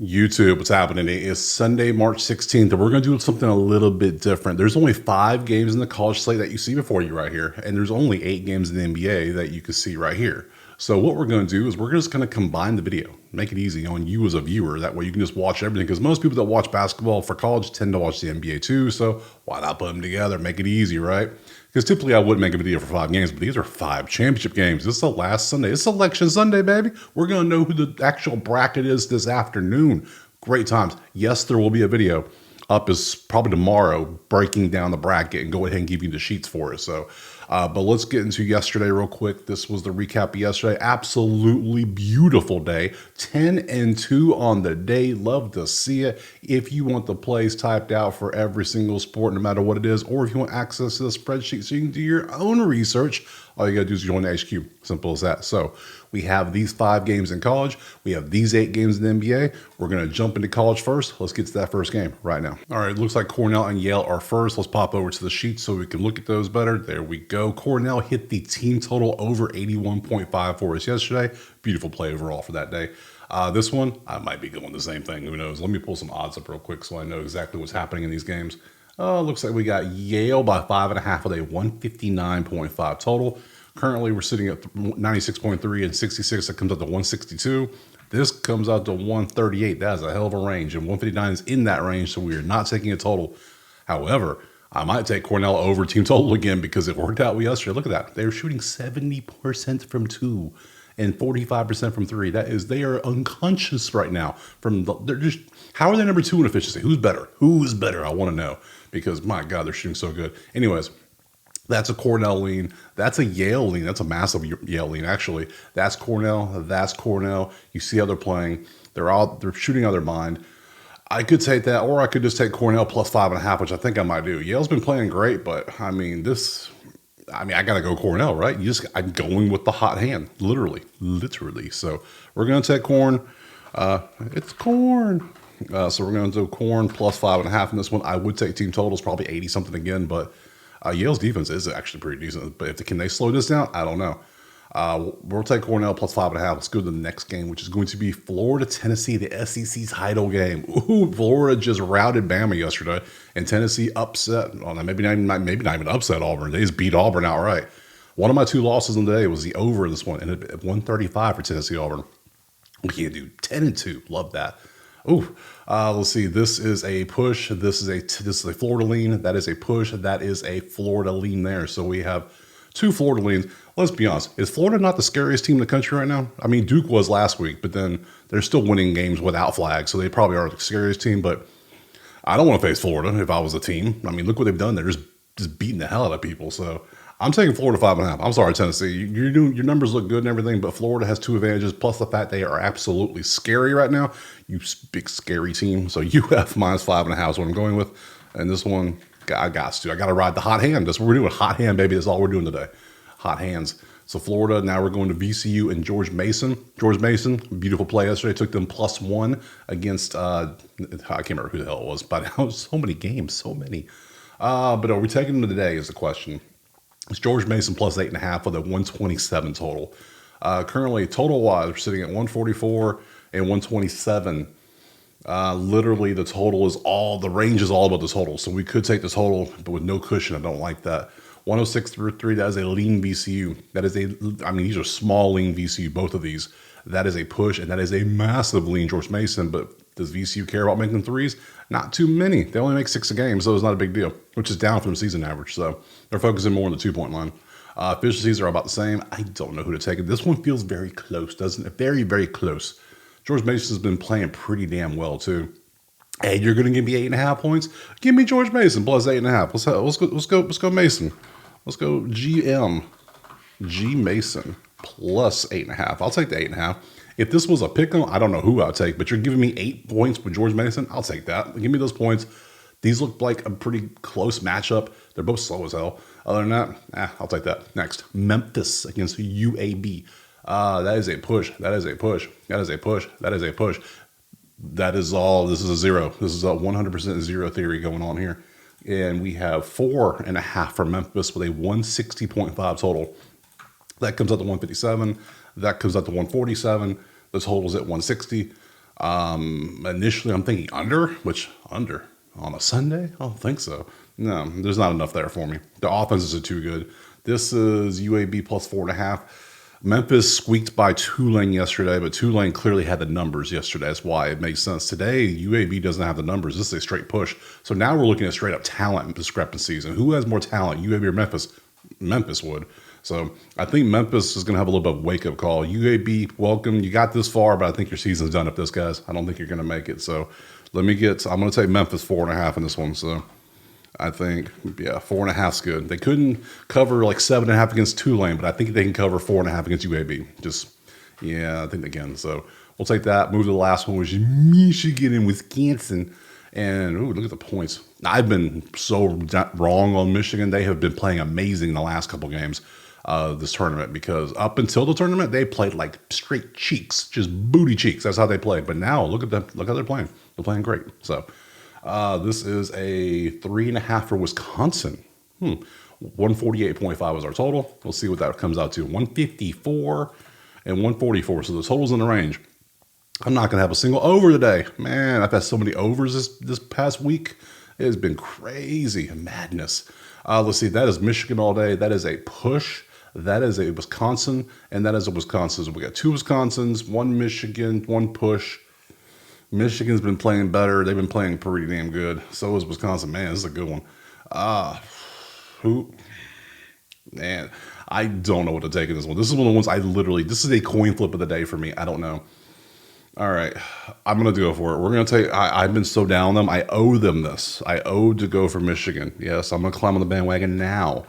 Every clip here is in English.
YouTube, what's happening? It is Sunday, March 16th, and we're going to do something a little bit different. There's only 5 games in the college slate that you see before you right here, and there's only 8 games in the NBA that you can see right here. So what we're going to do is we're just going to combine the video, make it easy on you as a viewer. That way you can just watch everything, because most people that watch basketball for college tend to watch the NBA too. So why not put them together, make it easy, right? Because typically I wouldn't make a video for 5 games, but these are 5 championship games. This is the last Sunday. It's Selection Sunday, baby. We're going to know who the actual bracket is this afternoon. Great times. Yes, there will be a video up is probably tomorrow breaking down the bracket and go ahead and give you the sheets for it. So, but let's get into yesterday real quick. This was the recap of yesterday. Absolutely beautiful day. 10-2 on the day. Love to see it. If you want the plays typed out for every single sport, no matter what it is, or if you want access to the spreadsheet so you can do your own research, all you got to do is join the HQ. Simple as that. So we have these 5 games in college. We have these 8 games in the NBA. We're going to jump into college first. Let's get to that first game right now. All right, it looks like Cornell and Yale are first. Let's pop over to the sheet so we can look at those better. There we go. Cornell hit the team total over 81.5 for us yesterday. Beautiful play overall for that day. This one, I might be going the same thing. Who knows? Let me pull some odds up real quick so I know exactly what's happening in these games. Looks like we got Yale by 5.5 with a 159.5 total. Currently, we're sitting at 96.3 and 66. That comes out to 162. This comes out to 138. That is a hell of a range, and 159 is in that range, so we are not taking a total. However, I might take Cornell over team total again because it worked out yesterday. Look at that. They're shooting 70% from 2 and 45% from 3. That is, they are unconscious right now. They're just, how are they number 2 in efficiency? Who's better? Who's better? I want to know, because my God, they're shooting so good. Anyways, that's a Cornell lean. That's a Yale lean. That's a massive Yale lean, actually. That's Cornell. That's Cornell. You see how they're playing. They're shooting out of their mind. I could take that, or I could just take Cornell plus 5.5, which I think I might do. Yale's been playing great, but I mean, I got to go Cornell, right? I'm going with the hot hand, literally. So we're going to take corn. It's corn. So we're going to do corn plus 5.5 in this one. I would take team totals, probably 80 something again, but Yale's defense is actually pretty decent. But can they slow this down? I don't know. We'll take Cornell plus 5.5. Let's go to the next game, which is going to be Florida-Tennessee, the SEC title game. Ooh, Florida just routed Bama yesterday, and Tennessee upset. Well, maybe not even upset Auburn. They just beat Auburn outright. One of my 2 losses on the day was the over in this one, and at 135 for Tennessee Auburn. We can't do 10-2. Love that. Ooh, let's see. This is a push. This is a Florida lean. That is a push. That is a Florida lean there. So we have 2 Florida leans. Let's be honest. Is Florida not the scariest team in the country right now? I mean, Duke was last week, but then they're still winning games without flags, so they probably are the scariest team. But I don't want to face Florida if I was a team. I mean, look what they've done. They're just beating the hell out of people. So I'm taking Florida 5.5. I'm sorry, Tennessee. Your numbers look good and everything, but Florida has 2 advantages, plus the fact they are absolutely scary right now. You big scary team. So UF minus 5.5 is what I'm going with. And this one, I got to ride the hot hand. That's what we're doing. Hot hand, baby. That's all we're doing today. Hot hands. So Florida, now we're going to VCU and George Mason. George Mason, beautiful play yesterday. Took them +1 against, I can't remember who the hell it was, but so many games, so many. But are we taking them today is the question. It's George Mason plus 8.5 with a 127 total. Currently, total-wise, we're sitting at 144 and 127. Literally, the total is the range is all about the total. So we could take the total, but with no cushion. I don't like that. 106.3, that is a lean VCU. These are small lean VCU, both of these. That is a push, and that is a massive lean George Mason. But does VCU care about making threes? Not too many. They only make 6 a game, so it's not a big deal, which is down from season average. So they're focusing more on the 2-point line. Efficiencies are about the same. I don't know who to take. This one feels very close, doesn't it? Very, very close. George Mason's been playing pretty damn well, too. Hey, you're going to give me 8.5 points? Give me George Mason plus 8.5. Let's go Mason. Let's go G Mason plus 8.5. I'll take the 8.5. If this was a pick'em, I don't know who I'd take, but you're giving me 8 points with George Mason. I'll take that. Give me those points. These look like a pretty close matchup. They're both slow as hell. Other than that, I'll take that. Next, Memphis against UAB. That is a push. That is a push. That is a push. That is a push. That is all. This is a 0. This is a 100% 0 theory going on here. And we have 4.5 for Memphis with a 160.5 total. That comes out to 157. That comes out to 147. The total's at 160. Initially, I'm thinking under, which under on a Sunday? I don't think so. No, there's not enough there for me. The offenses are too good. This is UAB plus 4.5. Memphis squeaked by Tulane yesterday, but Tulane clearly had the numbers yesterday. That's why it makes sense. Today, UAB doesn't have the numbers. This is a straight push. So now we're looking at straight up talent discrepancies. And who has more talent, UAB or Memphis? Memphis would. So I think Memphis is going to have a little bit of wake-up call. UAB, welcome. You got this far, but I think your season's done if this, guys. I don't think you're going to make it. So I'm going to take Memphis 4.5 in this one. So I think, 4.5 is good. They couldn't cover like 7.5 against Tulane, but I think they can cover 4.5 against UAB. I think they can. So we'll take that. Move to the last one, which is Michigan and Wisconsin. And look at the points. I've been so wrong on Michigan. They have been playing amazing in the last couple games this tournament, because up until the tournament, they played like straight cheeks, just booty cheeks. That's how they played. But now look at them. Look how they're playing. They're playing great. So this is a 3.5 for Wisconsin. 148.5 was our total. We'll see what that comes out to. 154 and 144. So the total's in the range. I'm not going to have a single over today. Man, I've had so many overs this past week. It has been crazy. Madness. Let's see. That is Michigan all day. That is a push. That is a Wisconsin. And that is a Wisconsin. So we got 2 Wisconsins, 1 Michigan, 1 push. Michigan's been playing better. They've been playing pretty damn good. So is Wisconsin. Man, this is a good one. Man, I don't know what to take in this one. This is one of the ones this is a coin flip of the day for me. I don't know. All right, I'm going to go for it. We're going to take, I've been so down on them. I owe them this. I owe to go for Michigan. Yes, I'm going to climb on the bandwagon now.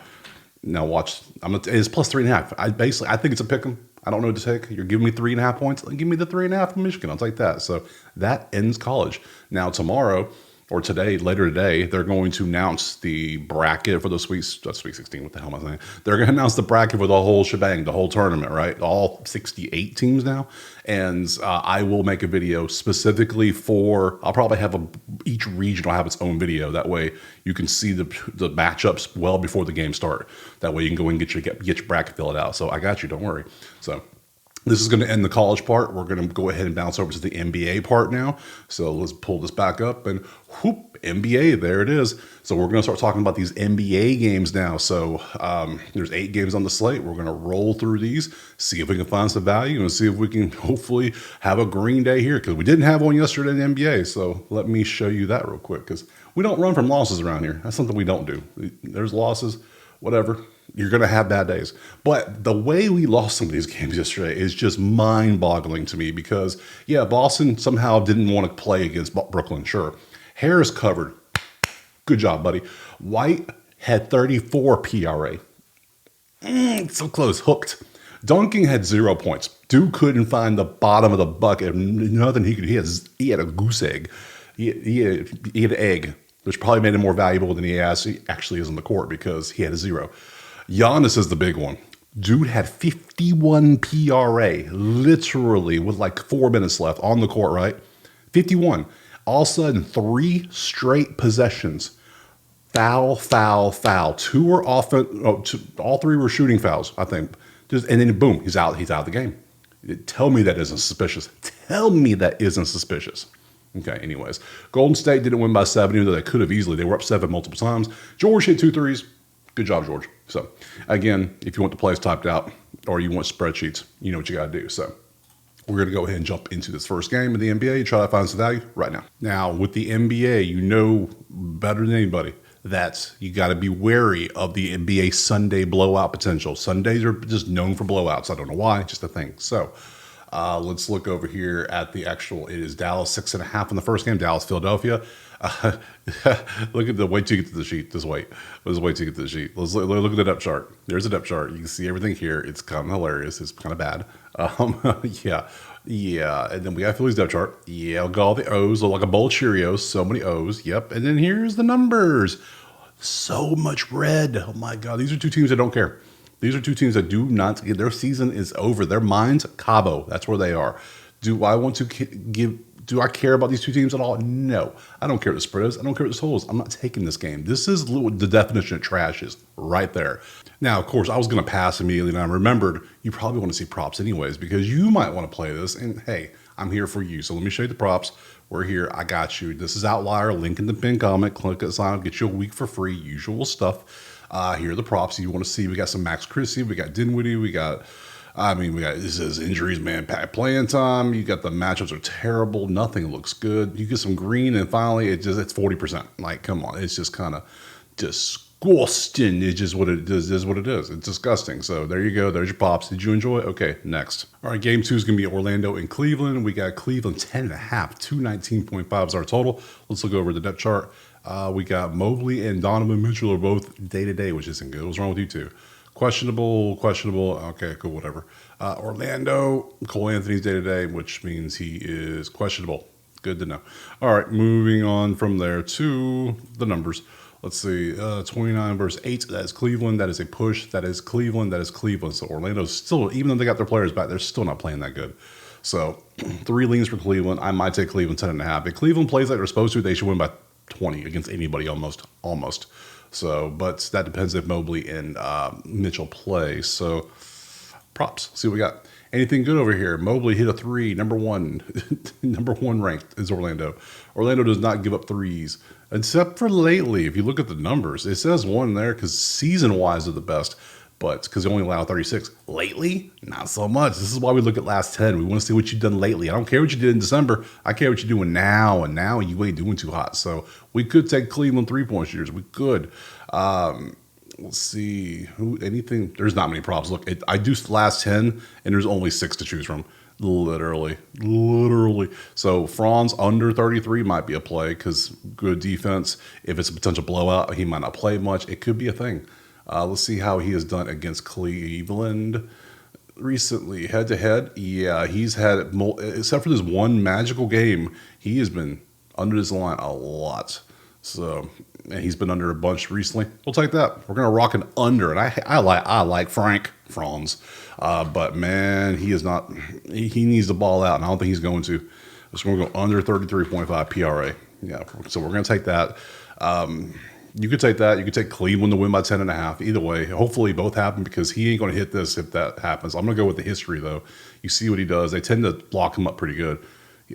Now watch, it's plus 3.5. I think it's a pick 'em. I don't know what to take. You're giving me 3.5 points. Give me the 3.5 from Michigan. I'll take that. So that ends college. Now tomorrow, or later today, they're going to announce the bracket for the Sweet 16. What the hell am I saying? They're going to announce the bracket for the whole shebang, the whole tournament, right? All 68 teams now. And I will make a video specifically I'll probably have each region will have its own video. That way you can see the matchups well before the game start. That way you can go and get your bracket filled out. So I got you. Don't worry. So this is going to end the college part. We're going to go ahead and bounce over to the NBA part now. So let's pull this back up and NBA, there it is. So we're going to start talking about these NBA games now. So there's 8 games on the slate. We're going to roll through these, see if we can find some value, and see if we can hopefully have a green day here, because we didn't have one yesterday in the NBA. So let me show you that real quick, because we don't run from losses around here. That's something we don't do. There's losses, whatever. You're going to have bad days. But the way we lost some of these games yesterday is just mind-boggling to me, because, Boston somehow didn't want to play against Brooklyn, sure. Harris covered. Good job, buddy. White had 34 PRA. So close. Hooked. Dunking had 0 points. Dude couldn't find the bottom of the bucket. Nothing he could. He had a goose egg. He had an egg, which probably made him more valuable than he actually is on the court, because he had a 0. Giannis is the big one. Dude had 51 PRA, literally, with like 4 minutes left on the court, right? 51. All of a sudden, 3 straight possessions. Foul, foul, foul. 2 were all 3 were shooting fouls, I think. And then boom, he's out. He's out of the game. Tell me that isn't suspicious. Tell me that isn't suspicious. Okay, anyways. Golden State didn't win by 7, even though they could have easily. They were up 7 multiple times. George hit 2 threes. Good job, George. So, again, if you want the plays typed out or you want spreadsheets, you know what you got to do. So, we're going to go ahead and jump into this first game of the NBA and try to find some value right now. Now, with the NBA, you know better than anybody that you got to be wary of the NBA Sunday blowout potential. Sundays are just known for blowouts. I don't know why, just a thing. So, let's look over here at the actual. It is Dallas 6.5 in the first game. Dallas, Philadelphia. Look at wait till you get to the sheet. Just wait. Let's wait till you get to the sheet. Let's look at the depth chart. There's a depth chart. You can see everything here. It's kind of hilarious. It's kind of bad. Yeah. And then we got Philly's depth chart. Yeah, got all the O's. Look like a bowl of Cheerios. So many O's. Yep. And then here's the numbers. So much red. Oh my God. These are 2 teams that don't care. These are 2 teams that do not get, their season is over. Their minds, Cabo. That's where they are. Do I care about these 2 teams at all? No. I don't care what the spread is. I don't care what the total is. I'm not taking this game. This is the definition of trash is right there. Now, of course, I was going to pass immediately, and I remembered you probably want to see props anyways, because you might want to play this. And hey, I'm here for you. So let me show you the props. We're here. I got you. This is Outlier. Link in the pin comment. Click it, sign up, get you a week for free. Usual stuff. Here are the props you want to see. We got some Max Christie. We got Dinwiddie. We got this is injuries, man. Playing time. You got the matchups are terrible. Nothing looks good. You get some green, and finally, it's 40%. Like, come on, it's just kind of disgusting. It's just what it is. What it is. It's disgusting. So there you go. There's your pops. Did you enjoy it? Okay, next. All right, game 2 is gonna be Orlando and Cleveland. We got Cleveland 10.5, 219.5 is our total. Let's look over the depth chart. We got Mobley and Donovan Mitchell are both day to day, which isn't good. What's wrong with you two? Questionable. Okay, cool, whatever. Orlando, Cole Anthony's day to day, which means he is questionable. Good to know. All right, moving on from there to the numbers. Let's see, 29 versus 8. That is Cleveland. That is a push. That is Cleveland. That is Cleveland. So Orlando's still, even though they got their players back, they're still not playing that good. So 3 leans for Cleveland. I might take Cleveland 10.5. If Cleveland plays like they're supposed to, they should win by 20 against anybody almost. So, but that depends if Mobley and Mitchell play. So, props. See what we got. Anything good over here? Mobley hit a 3. Number 1. Number 1 ranked is Orlando. Orlando does not give up threes. Except for lately. If you look at the numbers, it says 1 there because season-wise they're the best. But because they only allow 36. Lately, not so much. This is why we look at last 10. We want to see what you've done lately. I don't care what you did in December. I care what you're doing now. And now you ain't doing too hot. So we could take Cleveland 3-point shooters. We could. Let's see. Anything? There's not many props. Look, I do last 10, and there's only 6 to choose from. Literally. So Franz under 33 might be a play because good defense. If it's a potential blowout, he might not play much. It could be a thing. Let's see how he has done against Cleveland recently. Head-to-head, yeah, he's had, except for this one magical game, he has been under this line a lot. So, and he's been under a bunch recently. We'll take that. We're going to rock an under. And I like Franz. But, man, he is not, he needs the ball out, and I don't think he's going to. So we're going to go under 33.5 PRA. Yeah, so we're going to take that. You could take that. You could take Cleveland to win by 10.5. Either way, hopefully both happen because he ain't going to hit this if that happens. I'm going to go with the history, though. You see what he does. They tend to lock him up pretty good.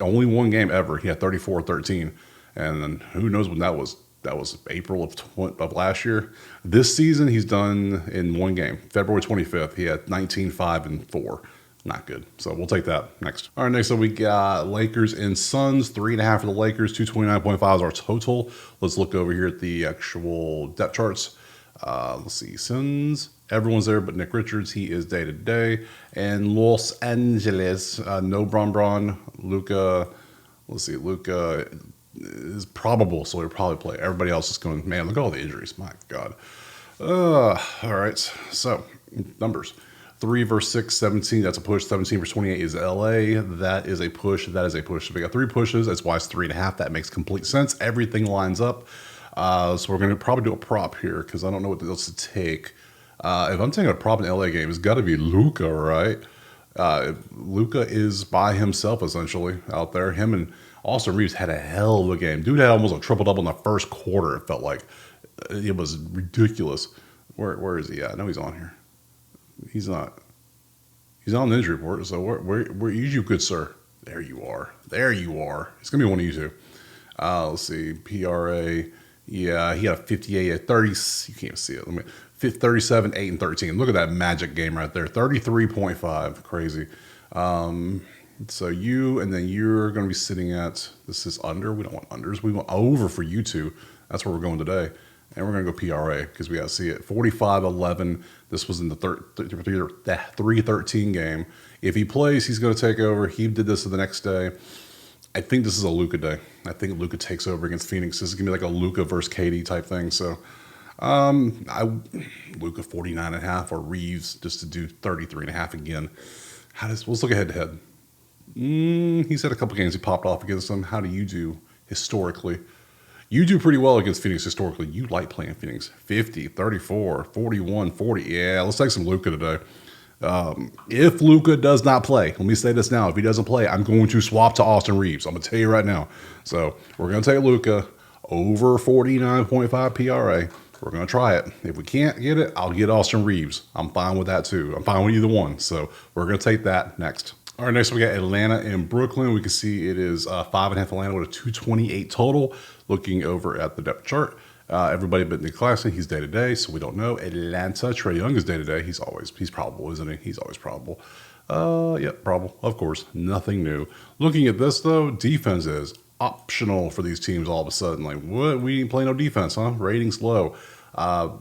Only one game ever. He had 34-13. And then who knows when that was. That was April of last year. This season, he's done in one game. February 25th, he had 19, 5, and 4. Not good. So we'll take that next. All right, next up we got Lakers and Suns. 3.5 for the Lakers. 229.5 is our total. Let's look over here at the actual depth charts. Let's see. Suns. Everyone's there but Nick Richards. He is day to day. And Los Angeles. No Bron. Luka. Let's see. Luka is probable, so he'll probably play. Everybody else is going, man, look at all the injuries. My God. All right. So, numbers. 3 versus 6, 17. That's a push. 17 versus 28 is LA. That is a push. That is a push. So we got 3 pushes. That's why it's 3.5. That makes complete sense. Everything lines up. So we're going to probably do a prop here because I don't know what else to take. If I'm taking a prop in the LA game, it's got to be Luka, right? Luka is by himself, essentially, out there. Him and Austin Reeves had a hell of a game. Dude had almost a triple-double in the first quarter, it felt like. It was ridiculous. Where is he at? I know he's on here. He's not. He's on the injury report. So where you good, sir? There you are. It's gonna be one of you two. Let's see. PRA. Yeah, he got a 58 at 30. You can't see it. 37, 8, and 13. Look at that magic game right there. 33.5. Crazy. So you and then you're going to be sitting at, this is under. We don't want unders. We want over for you two. That's where we're going today. And we're going to go PRA because we got to see it. 45-11. This was in the 3-13 game. If he plays, he's going to take over. He did this the next day. I think this is a Luka day. I think Luka takes over against Phoenix. This is going to be like a Luka versus KD type thing. So Luka 49.5 or Reeves just to do 33.5 again. Let's look ahead to head. He's had a couple games he popped off against them. How do you do historically? You do pretty well against Phoenix historically. You like playing Phoenix. 50, 34, 41, 40. Yeah, let's take some Luka today. If Luka does not play, let me say this now. If he doesn't play, I'm going to swap to Austin Reeves. I'm going to tell you right now. So we're going to take Luka over 49.5 PRA. We're going to try it. If we can't get it, I'll get Austin Reeves. I'm fine with that too. I'm fine with either one. So we're going to take that next. All right, next we got Atlanta and Brooklyn. We can see it is 5.5 Atlanta with a 228 total. Looking over at the depth chart, everybody but Nick Claxton, he's day to day, so we don't know. Atlanta, Trae Young is day to day. He's probable, isn't he? He's always probable. Yep, probable, of course. Nothing new. Looking at this though, defense is optional for these teams all of a sudden. Like, what? We ain't playing no defense, huh? Ratings low.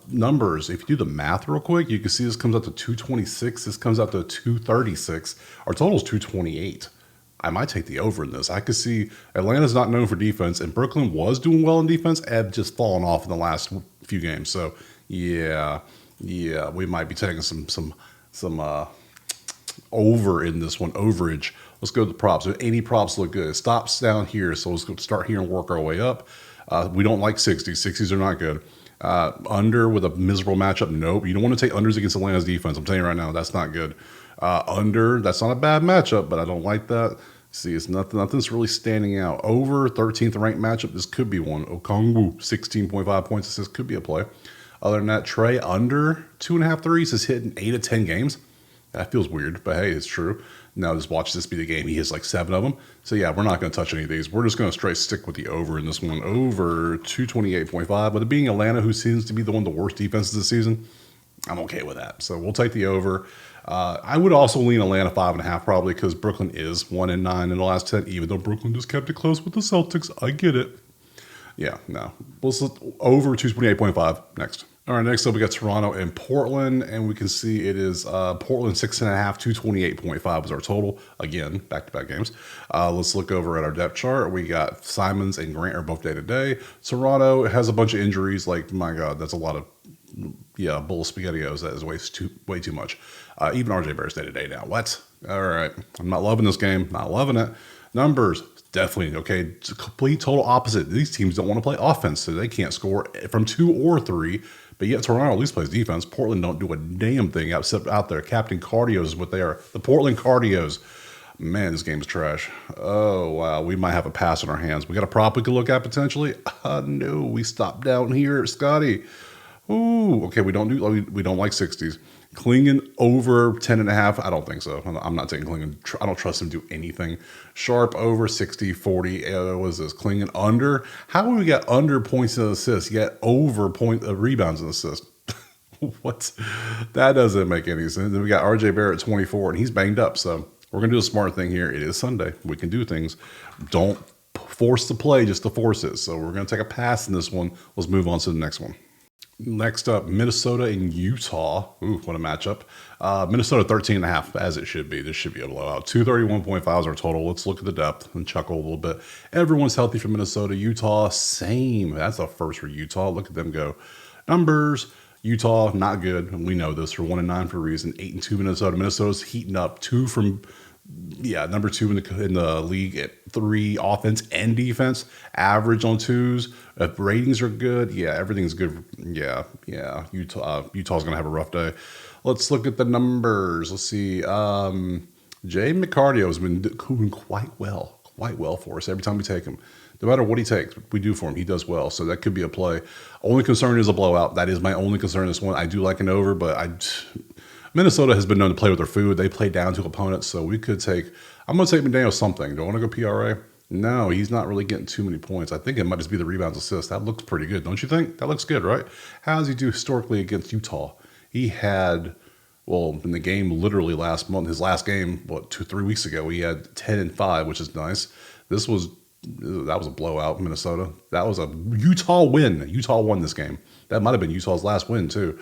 Numbers, if you do the math real quick, you can see this comes out to 226. This comes out to 236. Our total is 228. I might take the over in this. I could see Atlanta's not known for defense, and Brooklyn was doing well in defense, have just fallen off in the last few games. So yeah, we might be taking some over in this one, overage. Let's go to the props. Any props look good. It stops down here, so let's go start here and work our way up. We don't like 60s. 60s are not good. Under with a miserable matchup, nope. You don't want to take unders against Atlanta's defense. I'm telling you right now, that's not good. Under, that's not a bad matchup, but I don't like that. See, it's nothing's really standing out. Over 13th ranked matchup, this could be one. Okongwu, 16.5 points assist, could be a play. Other than that, Trae under 2.5 threes is hitting 8 of 10 games. That feels weird, but hey, it's true. Now just watch this be the game. He hits like 7 of them. So yeah, we're not going to touch any of these. We're just going to straight stick with the over in this one. Over 228.5. With it being Atlanta, who seems to be the one of the worst defenses this season, I'm okay with that. So we'll take the over. I would also lean Atlanta 5.5 probably because Brooklyn is 1-9 in the last 10, even though Brooklyn just kept it close with the Celtics. I get it. Yeah, no. We'll over 228.5 next. All right, next up we got Toronto and Portland, and we can see it is Portland 6.5, 228.5 was our total. Again, back-to-back games. Let's look over at our depth chart. We got Simons and Grant are both day-to-day. Toronto has a bunch of injuries. Like, my God, that's a lot of bowl of SpaghettiOs. That is way too much. Even RJ Barrett's day-to-day now. What? All right. I'm not loving this game. Not loving it. Numbers, definitely. Okay, it's a complete total opposite. These teams don't want to play offense, so they can't score from 2 or 3. But yet Toronto at least plays defense. Portland don't do a damn thing except out there. Captain Cardios is what they are. The Portland Cardios. Man, this game is trash. Oh, wow. We might have a pass on our hands. We got a prop we could look at potentially. No, we stopped down here, Scotty. Ooh, okay, we don't like 60s. Klingon over 10.5. I don't think so. I'm not taking Klingon. I don't trust him to do anything. Sharp over 60, 40. What is this? Klingon under. How would we get under points and assists, yet over rebounds and assists? What? That doesn't make any sense. Then we got RJ Barrett at 24, and he's banged up. So we're going to do a smart thing here. It is Sunday. We can do things. Don't force the play just to force it. So we're going to take a pass in this one. Let's move on to the next one. Next up, Minnesota and Utah. Ooh, what a matchup. Minnesota 13.5, as it should be. This should be a blowout. 231.5 is our total. Let's look at the depth and chuckle a little bit. Everyone's healthy for Minnesota. Utah, same. That's a first for Utah. Look at them go. Numbers, Utah, not good. We know this. We're 1-9 for a reason. 8-2 Minnesota. Minnesota's heating up. Number 2 in the league at 3 offense and defense. Average on 2s. If ratings are good, everything's good. Utah's gonna have a rough day. Let's look at the numbers. Let's see. Jay McCardio has been doing quite well for us every time we take him. No matter what he takes, we do for him. He does well, so that could be a play. Only concern is a blowout. That is my only concern in this one. I do like an over, but Minnesota has been known to play with their food. They play down to opponents, so we could take. I'm going to take McDaniel something. Do I want to go PRA? No, he's not really getting too many points. I think it might just be the rebounds assists. That looks pretty good, don't you think? That looks good, right? How does he do historically against Utah? He had, in the game literally last month, his last game, 2-3 weeks ago, he had 10-5, which is nice. That was a blowout, Minnesota. That was a Utah win. Utah won this game. That might have been Utah's last win, too.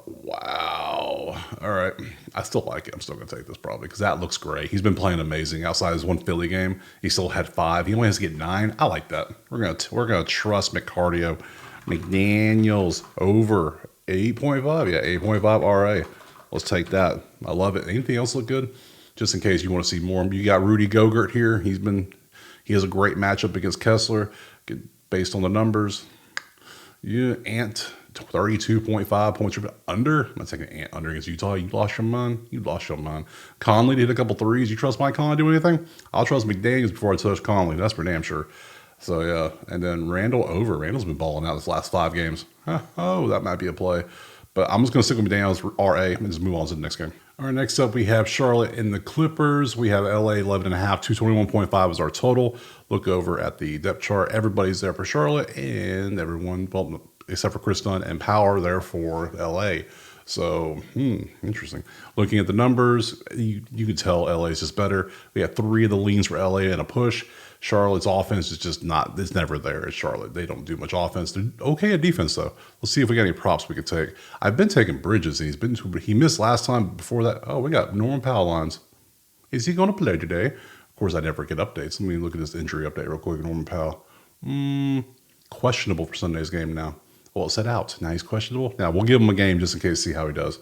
Wow. All right. I still like it. I'm still going to take this probably because that looks great. He's been playing amazing. Outside his one Philly game, he still had 5. He only has to get 9. I like that. We're gonna trust McCardio. McDaniels over 8.5. Yeah, 8.5 RA. Let's take that. I love it. Anything else look good? Just in case you want to see more. You got Rudy Gobert here. He has a great matchup against Kessler based on the numbers. Ant 32.5 points under. I'm not taking Ant under against Utah. You lost your mind. Conley did a couple threes. You trust Mike Conley to do anything? I'll trust McDaniels before I touch Conley. That's for damn sure. So yeah, and then Randall over. Randall's been balling out this last 5 games. Oh, that might be a play. But I'm just going to stick with McDaniels RA and just move on to the next game. All right, next up we have Charlotte and the Clippers. We have LA 11.5, 221.5 is our total. Look over at the depth chart. Everybody's there for Charlotte, and everyone, well, except for Chris Dunn and Power, there for LA. So, interesting. Looking at the numbers, you can tell LA is just better. We have 3 of the leans for LA and a push. Charlotte's offense is just not, it's never there at Charlotte. They don't do much offense. They're okay at defense, though. Let's see if we got any props we could take. I've been taking Bridges, and he missed last time. Before that, oh, we got Norman Powell lines. Is he going to play today? Of course, I never get updates. Let me look at this injury update real quick. Norman Powell. Questionable for Sunday's game now. Well, it said out. Now he's questionable. Now, we'll give him a game just in case, see how he does.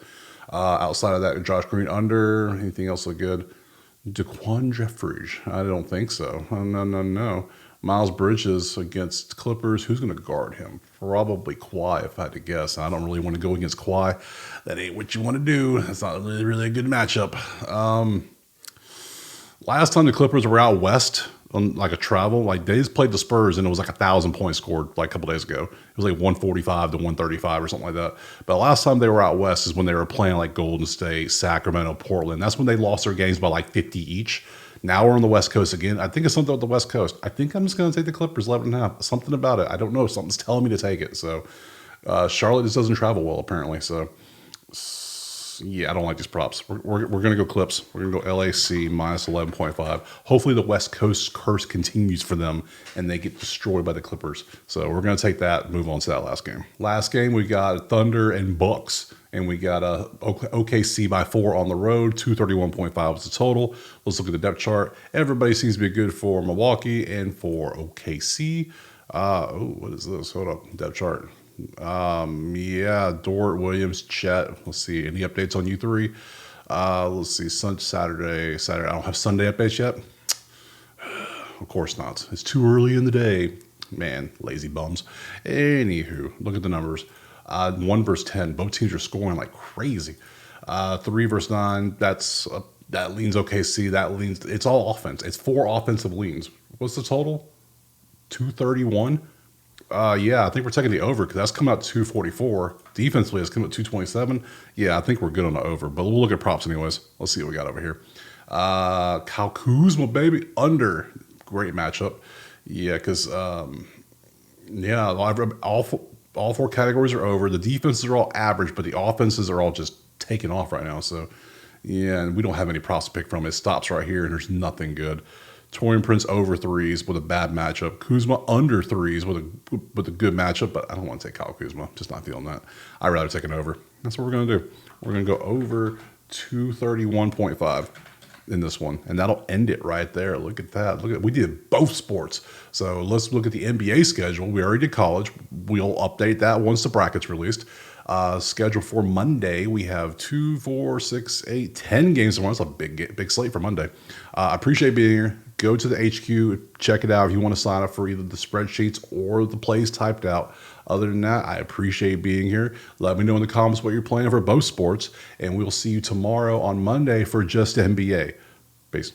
Outside of that, Josh Green under. Anything else look good? Daquan Jeffries. I don't think so. No. Miles Bridges against Clippers. Who's going to guard him? Probably Kawhi, if I had to guess. I don't really want to go against Kawhi. That ain't what you want to do. That's not really a good matchup. Last time the Clippers were out west on like a travel, like they just played the Spurs and it was like 1,000 points scored like a couple days ago. It was like 145 to 135 or something like that. But last time they were out west is when they were playing like Golden State, Sacramento, Portland. That's when they lost their games by like 50 each. Now we're on the West Coast again. I think it's something with the West Coast. I think I'm just going to take the Clippers 11.5. Something about it. I don't know. Something's telling me to take it. So Charlotte just doesn't travel well apparently. So yeah, I don't like these props. We're going to go Clips. We're going to go LAC minus 11.5. Hopefully the West Coast curse continues for them and they get destroyed by the Clippers. So we're going to take that and move on to that last game. Last game, we got Thunder and Bucks. And we got OKC by 4 on the road. 231.5 was the total. Let's look at the depth chart. Everybody seems to be good for Milwaukee and for OKC. What is this? Hold up. Depth chart. Yeah, Dort, Williams, Chet. Let's see. Any updates on you three? Let's see. Saturday. I don't have Sunday updates yet. Of course not. It's too early in the day. Man, lazy bums. Anywho, look at the numbers. 1 versus 10. Both teams are scoring like crazy. 3 versus 9. That leans OKC. That leans. It's all offense. It's 4 offensive leans. What's the total? 231. Yeah, I think we're taking the over because that's coming out 244. Defensively, it's coming out 227. Yeah, I think we're good on the over, but we'll look at props anyways. Let's see what we got over here. Kyle Kuzma, baby, under. Great matchup. Yeah, because yeah, all 4 categories are over. The defenses are all average, but the offenses are all just taking off right now. So yeah, and we don't have any props to pick from. It stops right here, and there's nothing good. Torian Prince over 3s with a bad matchup. Kuzma under 3s with a good matchup, but I don't want to take Kyle Kuzma. Just not feeling that. I'd rather take an over. That's what we're going to do. We're going to go over 231.5 in this one, and that'll end it right there. Look at that. We did both sports. So let's look at the NBA schedule. We already did college. We'll update that once the bracket's released. Schedule for Monday, we have 2, 4, 6, 8, 10 games tomorrow. That's a big slate for Monday. I appreciate being here. Go to the HQ, check it out if you want to sign up for either the spreadsheets or the plays typed out. Other than that, I appreciate being here. Let me know in the comments what you're playing for both sports, and we'll see you tomorrow on Monday for just NBA. Peace.